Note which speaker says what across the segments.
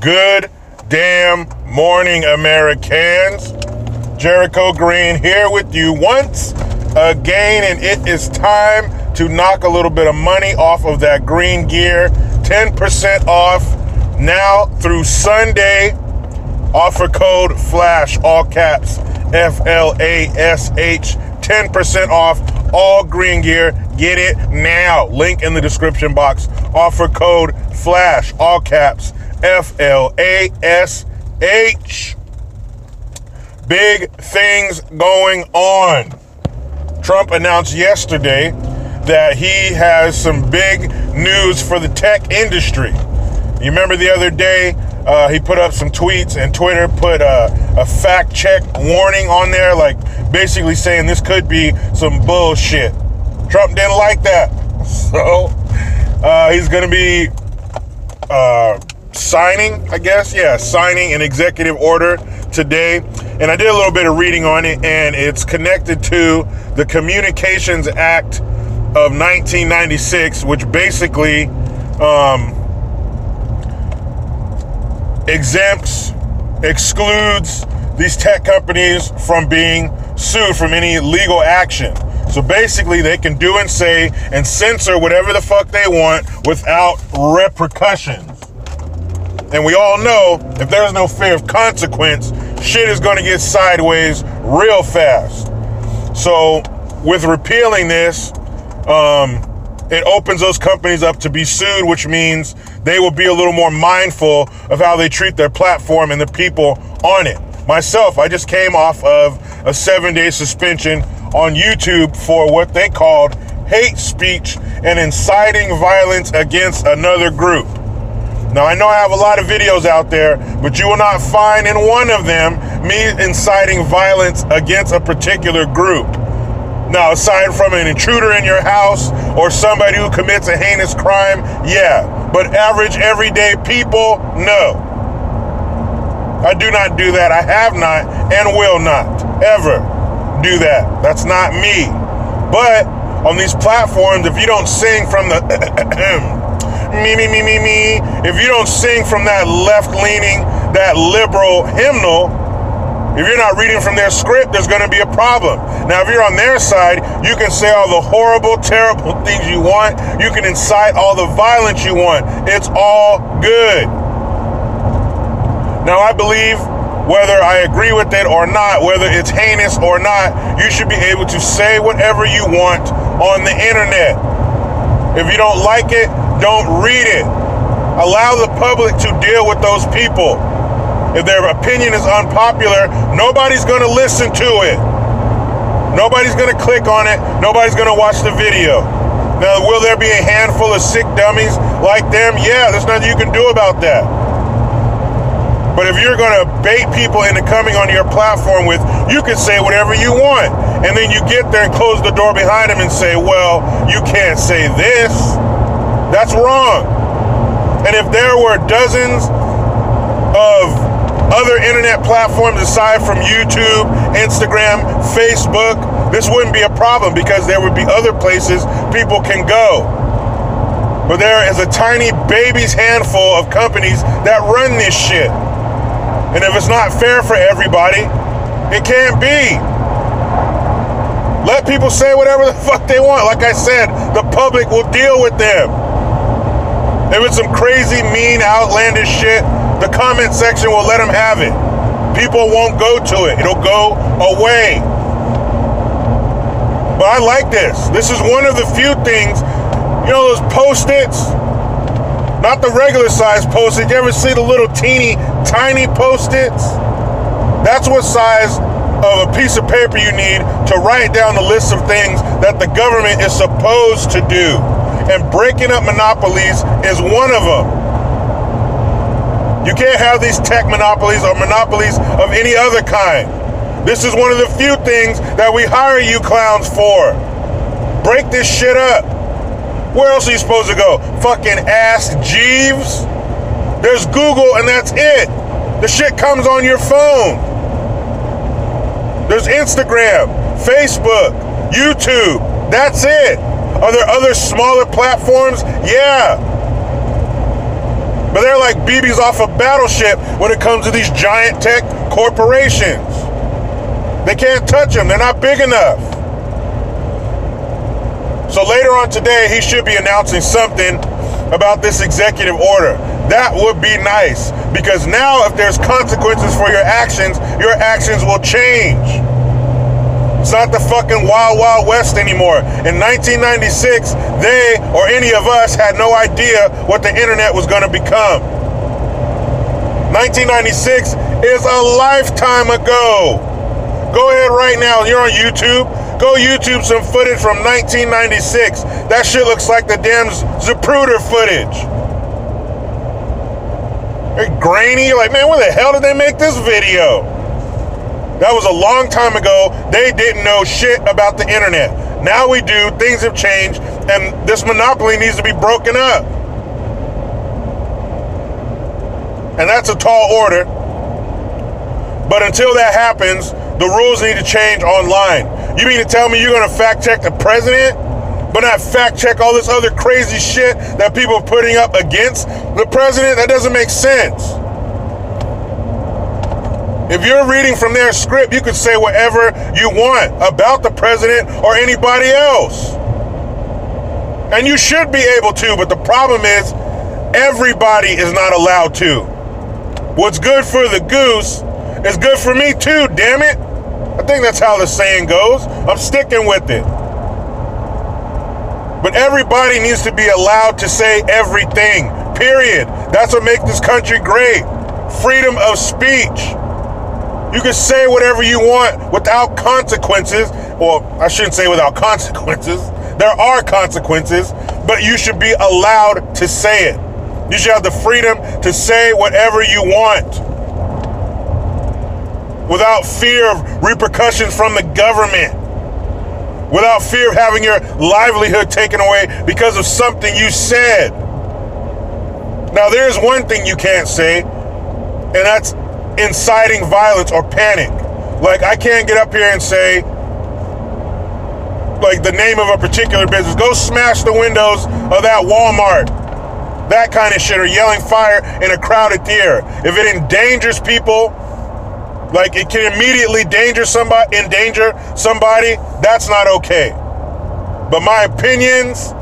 Speaker 1: Good damn morning, Americans. Jericho Green here with you once again, and it is time to knock a little bit of money off of that green gear. 10% off now through Sunday. Offer code FLASH, all caps, FLASH, 10% off all green gear. Get it now. Link in the description box. Offer code FLASH, all caps, FLASH. Big things going on. Trump announced yesterday that he has some big news for the tech industry. You remember the other day, he put up some tweets and Twitter put a fact check warning on there, like basically saying this could be some bullshit. Trump didn't like that. So he's going to be signing an executive order today. And I did a little bit of reading on it, and it's connected to the Communications Act of 1996, which basically excludes these tech companies from being sued from any legal action. So basically they can do and say and censor whatever the fuck they want without repercussions. And we all know if there's no fear of consequence, shit is going to get sideways real fast. So with repealing this, it opens those companies up to be sued, which means they will be a little more mindful of how they treat their platform and the people on it. Myself, I just came off of a 7-day suspension on YouTube for what they called hate speech and inciting violence against another group. Now, I know I have a lot of videos out there, but you will not find in one of them me inciting violence against a particular group. Now, aside from an intruder in your house or somebody who commits a heinous crime, yeah. But average, everyday people, no. I do not do that. I have not and will not ever do that. That's not me. But on these platforms, if you don't sing from the me, if you don't sing from that left-leaning, that liberal hymnal, if you're not reading from their script, there's going to be a problem. Now, if you're on their side, you can say all the horrible, terrible things you want. You can incite all the violence you want. It's all good. Now, I believe whether I agree with it or not, whether it's heinous or not, you should be able to say whatever you want on the internet. If you don't like it, don't read it. Allow the public to deal with those people. If their opinion is unpopular, nobody's going to listen to it. Nobody's going to click on it. Nobody's going to watch the video. Now, will there be a handful of sick dummies like them? Yeah, there's nothing you can do about that. But if you're going to bait people into coming on your platform with, you can say whatever you want, and then you get there and close the door behind them and say, well, you can't say this. That's wrong. And if there were dozens of other internet platforms aside from YouTube, Instagram, Facebook, this wouldn't be a problem because there would be other places people can go. But there is a tiny baby's handful of companies that run this shit. And if it's not fair for everybody, it can't be. Let people say whatever the fuck they want. Like I said, the public will deal with them. If it's some crazy, mean, outlandish shit, the comment section will let them have it. People won't go to it. It'll go away. But I like this. This is one of the few things, you know those Post-its? Not the regular size Post-its. You ever see the little teeny, tiny Post-its? That's what size of a piece of paper you need to write down the list of things that the government is supposed to do. And breaking up monopolies is one of them. You can't have these tech monopolies or monopolies of any other kind. This is one of the few things that we hire you clowns for. Break this shit up. Where else are you supposed to go? Fucking Ask Jeeves? There's Google and that's it. The shit comes on your phone. There's Instagram, Facebook, YouTube. That's it. Are there other smaller platforms? Yeah. But they're like BBs off a battleship when it comes to these giant tech corporations. They can't touch them. They're not big enough. So later on today, he should be announcing something about this executive order. That would be nice, because now if there's consequences for your actions will change. It's not the fucking Wild Wild West anymore. In 1996, they or any of us had no idea what the internet was going to become. 1996 is a lifetime ago. Go ahead right now. You're on YouTube. Go YouTube some footage from 1996. That shit looks like the damn Zapruder footage. They're grainy. You're like, man, where the hell did they make this video? That was a long time ago. They didn't know shit about the internet. Now we do. Things have changed, and this monopoly needs to be broken up. And that's a tall order. But until that happens, the rules need to change online. You mean to tell me you're going to fact check the president, but not fact check all this other crazy shit that people are putting up against the president? That doesn't make sense. If you're reading from their script, you can say whatever you want about the president or anybody else. And you should be able to, but the problem is everybody is not allowed to. What's good for the goose is good for me too, damn it. I think that's how the saying goes. I'm sticking with it. But everybody needs to be allowed to say everything, period. That's what makes this country great. Freedom of speech. You can say whatever you want without consequences. Well, I shouldn't say without consequences. There are consequences, but you should be allowed to say it. You should have the freedom to say whatever you want without fear of repercussions from the government, without fear of having your livelihood taken away because of something you said. Now, there's one thing you can't say, and that's inciting violence or panic. Like, I can't get up here and say, like, the name of a particular business. Go smash the windows of that Walmart. That kind of shit, or yelling fire in a crowded theater. If it endangers people, like it can immediately endanger somebody, that's not okay. But my opinions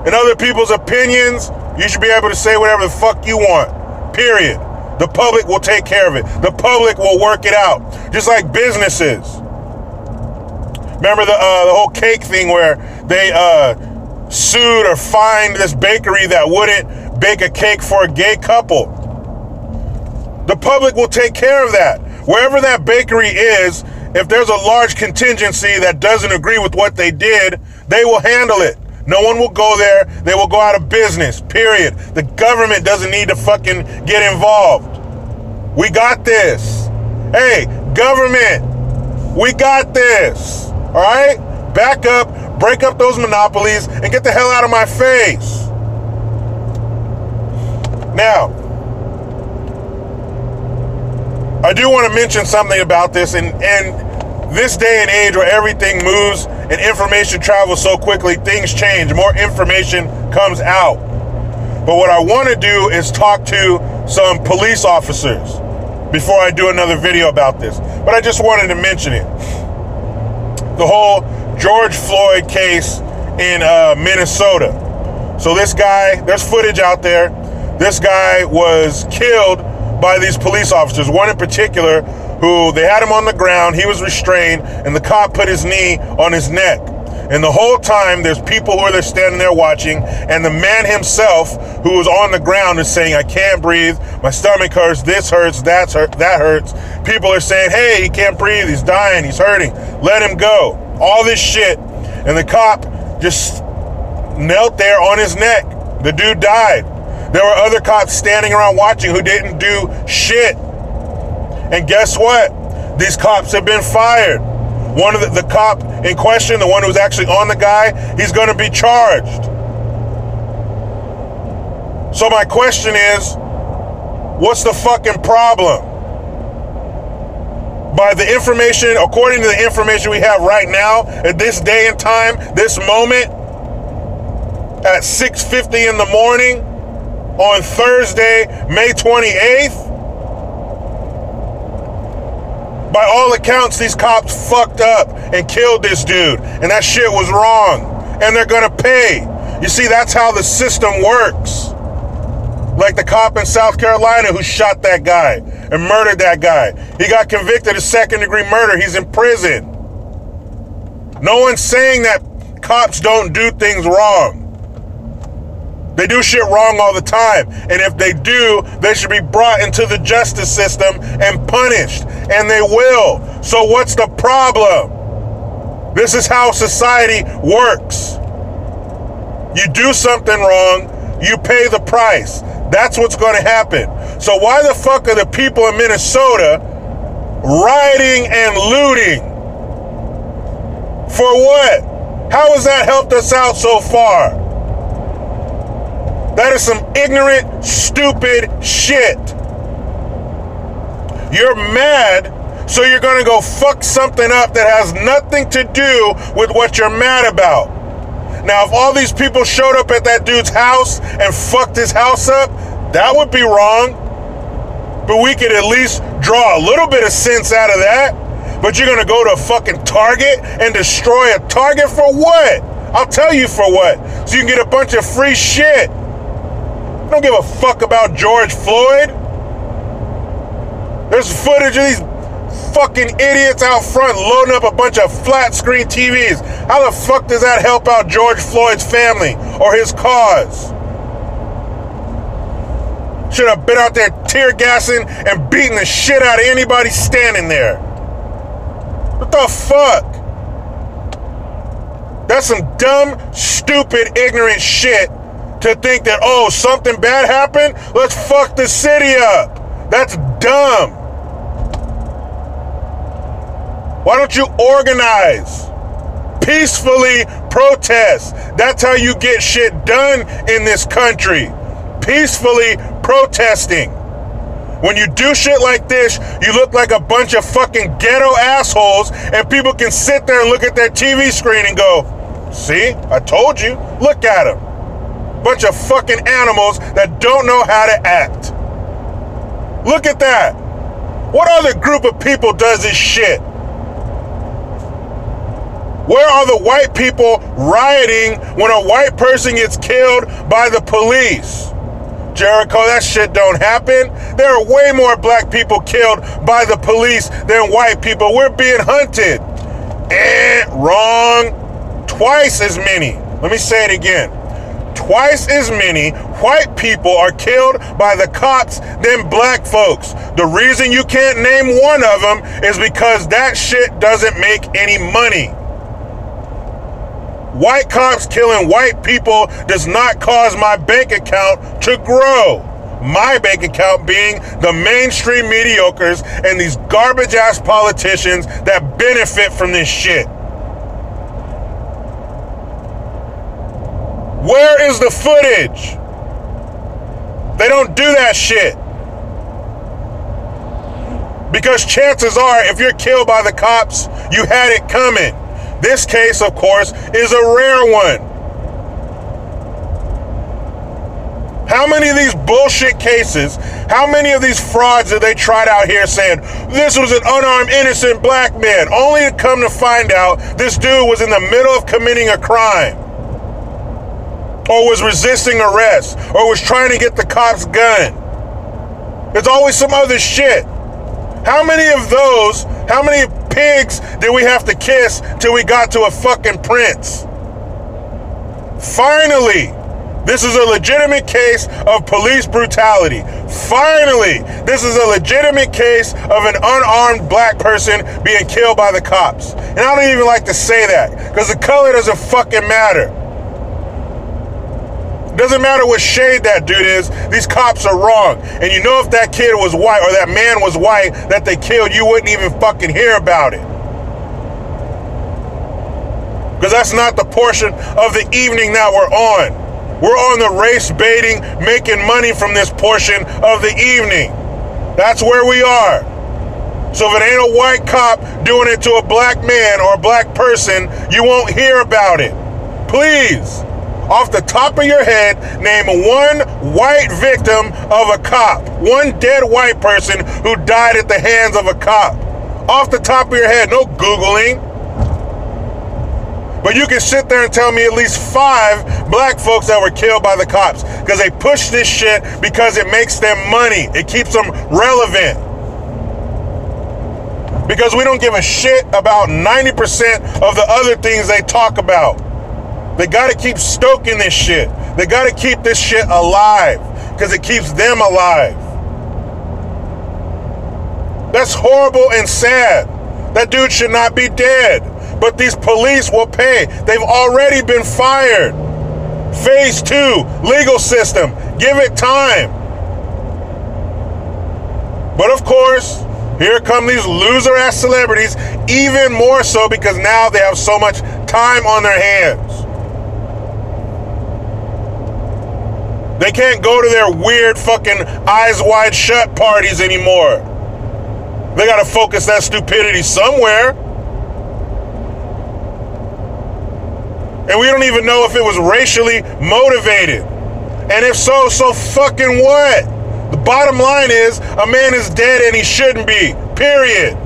Speaker 1: and other people's opinions, you should be able to say whatever the fuck you want, period. The public will take care of it. The public will work it out. Just like businesses. Remember the whole cake thing where they sued or fined this bakery that wouldn't bake a cake for a gay couple. The public will take care of that. Wherever that bakery is, if there's a large contingency that doesn't agree with what they did, they will handle it. No one will go there. They will go out of business, period. The government doesn't need to fucking get involved. We got this. Hey, government, we got this. All right? Back up, break up those monopolies, and get the hell out of my face. Now, I do want to mention something about this, and this day and age where everything moves and information travels so quickly, things change, more information comes out. But what I want to do is talk to some police officers before I do another video about this. But I just wanted to mention it. The whole George Floyd case in Minnesota. So this guy, there's footage out there. This guy was killed by these police officers, one in particular who they had him on the ground, he was restrained, and the cop put his knee on his neck. And the whole time there's people who are there standing there watching, and the man himself who was on the ground is saying, I can't breathe, my stomach hurts, this hurts, that hurts. People are saying, hey, he can't breathe, he's dying, he's hurting, let him go. All this shit, and the cop just knelt there on his neck. The dude died. There were other cops standing around watching who didn't do shit. And guess what? These cops have been fired. One of the cop in question, the one who was actually on the guy, he's going to be charged. So my question is, what's the fucking problem? By the information, according to the information we have right now, at this day and time, this moment, at 6:50 in the morning, on Thursday, May 28th. By all accounts, these cops fucked up and killed this dude. And that shit was wrong. And they're gonna pay. You see, that's how the system works. Like the cop in South Carolina who shot that guy and murdered that guy. He got convicted of second-degree murder. He's in prison. No one's saying that cops don't do things wrong. They do shit wrong all the time. And if they do, they should be brought into the justice system and punished. And they will. So what's the problem? This is how society works. You do something wrong, you pay the price. That's what's going to happen. So why the fuck are the people in Minnesota rioting and looting? For what? How has that helped us out so far? That is some ignorant, stupid shit. You're mad, so you're gonna go fuck something up that has nothing to do with what you're mad about. Now, if all these people showed up at that dude's house and fucked his house up, that would be wrong. But we could at least draw a little bit of sense out of that. But you're gonna go to a fucking Target and destroy a Target for what? I'll tell you for what. So you can get a bunch of free shit. I don't give a fuck about George Floyd. There's footage of these fucking idiots out front loading up a bunch of flat screen TVs. How the fuck does that help out George Floyd's family or his cause? Should have been out there tear gassing and beating the shit out of anybody standing there. What the fuck? That's some dumb, stupid, ignorant shit to think that, oh, something bad happened? Let's fuck the city up. That's dumb. Why don't you organize? Peacefully protest. That's how you get shit done in this country. Peacefully protesting. When you do shit like this, you look like a bunch of fucking ghetto assholes, and people can sit there and look at their TV screen and go, see, I told you, look at them. Bunch of fucking animals that don't know how to act. Look at that. What other group of people does this shit? Where are the white people rioting when a white person gets killed by the police? Jericho, that shit don't happen. There are way more black people killed by the police than white people. We're being hunted. Wrong. Twice as many. Let me say it again. Twice as many white people are killed by the cops than black folks. The reason you can't name one of them is because that shit doesn't make any money. White cops killing white people does not cause my bank account to grow. My bank account being the mainstream mediocres and these garbage ass politicians that benefit from this shit. Where is the footage? They don't do that shit. Because chances are, if you're killed by the cops, you had it coming. This case, of course, is a rare one. How many of these bullshit cases, how many of these frauds did they trot out here saying, this was an unarmed, innocent black man, only to come to find out this dude was in the middle of committing a crime, or was resisting arrest, or was trying to get the cops' gun? There's always some other shit. How many of those, how many pigs did we have to kiss till we got to a fucking prince? Finally, this is a legitimate case of police brutality. Finally, this is a legitimate case of an unarmed black person being killed by the cops. And I don't even like to say that, because the color doesn't fucking matter. Doesn't matter what shade that dude is, these cops are wrong. And you know if that kid was white or that man was white that they killed, you wouldn't even fucking hear about it. Because that's not the portion of the evening that we're on. We're on the race baiting, making money from this portion of the evening. That's where we are. So if it ain't a white cop doing it to a black man or a black person, you won't hear about it. Please. Off the top of your head, name one white victim of a cop. One dead white person who died at the hands of a cop. Off the top of your head, no Googling. But you can sit there and tell me at least 5 black folks that were killed by the cops because they push this shit because it makes them money. It keeps them relevant. Because we don't give a shit about 90% of the other things they talk about. They gotta keep stoking this shit. They gotta keep this shit alive because it keeps them alive. That's horrible and sad. That dude should not be dead. But these police will pay. They've already been fired. Phase 2, legal system. Give it time. But of course, here come these loser-ass celebrities, even more so because now they have so much time on their hands. They can't go to their weird fucking eyes wide shut parties anymore. They gotta focus that stupidity somewhere. And we don't even know if it was racially motivated. And if so, so fucking what? The bottom line is, a man is dead and he shouldn't be. Period.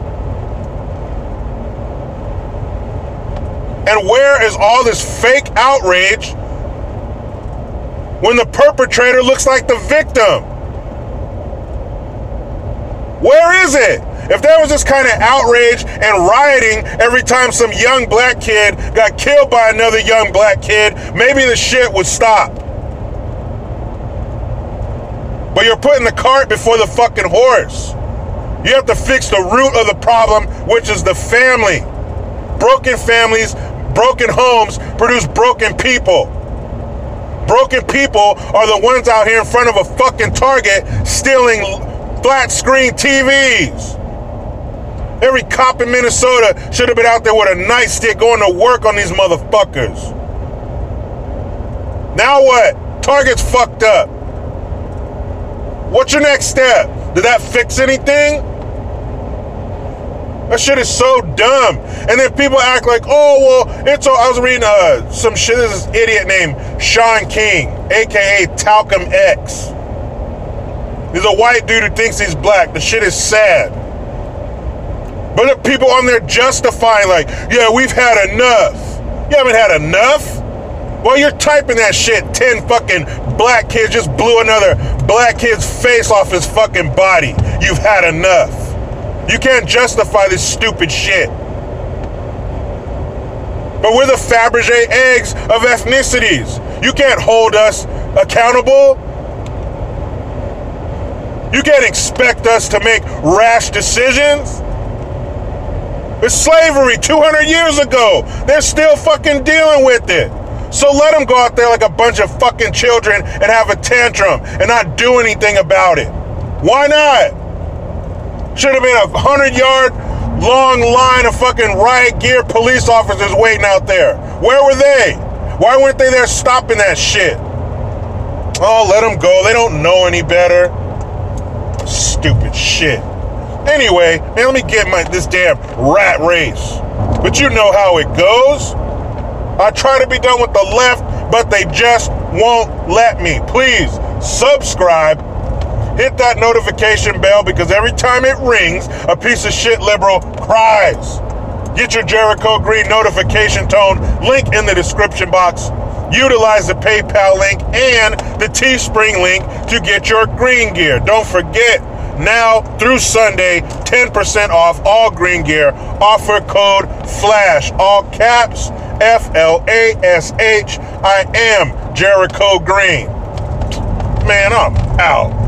Speaker 1: And where is all this fake outrage when the perpetrator looks like the victim? Where is it? If there was this kind of outrage and rioting every time some young black kid got killed by another young black kid, maybe the shit would stop. But you're putting the cart before the fucking horse. You have to fix the root of the problem, which is the family. Broken families, broken homes produce broken people. Broken people are the ones out here in front of a fucking Target stealing flat screen TVs. Every cop in Minnesota should have been out there with a nightstick going to work on these motherfuckers. Now what? Target's fucked up. What's your next step? Did that fix anything? That shit is so dumb. And then people act like, oh, well, it's... I was reading some shit. This idiot named Sean King, a.k.a. Talcum X. He's a white dude who thinks he's black. The shit is sad. But the people on there justifying like, yeah, we've had enough. You haven't had enough? Well, you're typing that shit. 10 fucking black kids just blew another black kid's face off his fucking body. You've had enough. You can't justify this stupid shit. But we're the Fabergé eggs of ethnicities. You can't hold us accountable. You can't expect us to make rash decisions. It's slavery 200 years ago. They're still fucking dealing with it. So let them go out there like a bunch of fucking children and have a tantrum and not do anything about it. Why not? Should have been a 100-yard long line of fucking riot gear police officers waiting out there. Where were they? Why weren't they there stopping that shit? Oh, let them go. They don't know any better. Stupid shit. Anyway, man, let me get this damn rat race. But you know how it goes. I try to be done with the left, but they just won't let me. Please subscribe. Hit that notification bell because every time it rings, a piece of shit liberal cries. Get your Jericho Green notification tone. Link in the description box. Utilize the PayPal link and the Teespring link to get your green gear. Don't forget, now through Sunday, 10% off all green gear. Offer code FLASH, all caps, FLASH. I am Jericho Green. Man, I'm out.